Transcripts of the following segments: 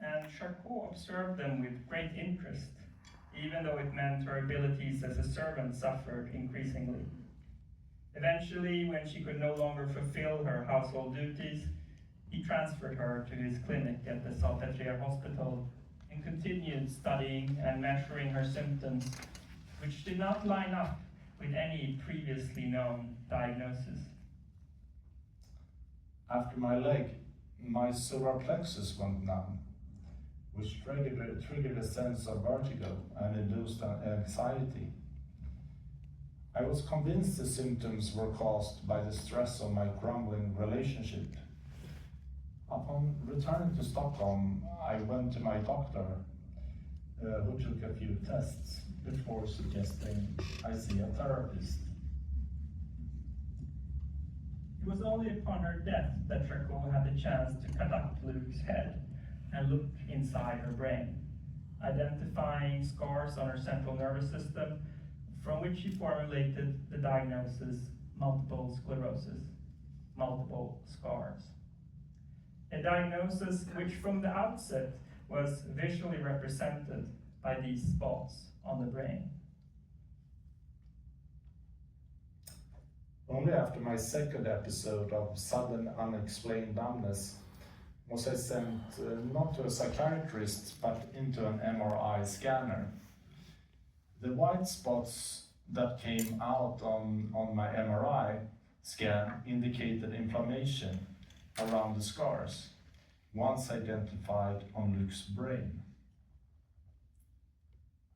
and Charcot observed them with great interest, even though it meant her abilities as a servant suffered increasingly. Eventually, when she could no longer fulfill her household duties, he transferred her to his clinic at the Salpêtrière Hospital and continued studying and measuring her symptoms, which did not line up with any previously known diagnosis. After my leg, my solar plexus went numb, which triggered a sense of vertigo and induced anxiety. I was convinced the symptoms were caused by the stress of my crumbling relationship. Upon returning to Stockholm, I went to my doctor, who took a few tests before suggesting I see a therapist. It was only upon her death that Charcot had the chance to cut up Luke's head and look inside her brain, identifying scars on her central nervous system, from which he formulated the diagnosis multiple sclerosis, multiple scars. A diagnosis which from the outset was visually represented by these spots on the brain. Only after my second episode of sudden unexplained numbness was I sent not to a psychiatrist but into an MRI scanner. The white spots that came out on my MRI scan indicated inflammation around the scars, once identified on Luke's brain.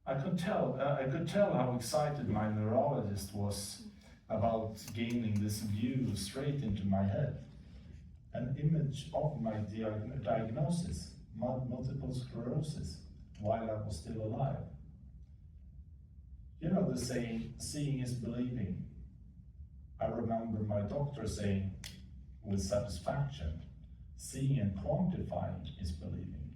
I could tell how excited my neurologist was about gaining this view straight into my head. An image of my diagnosis, multiple sclerosis, while I was still alive. You know the saying, seeing is believing. I remember my doctor saying with satisfaction, seeing and quantifying is believing.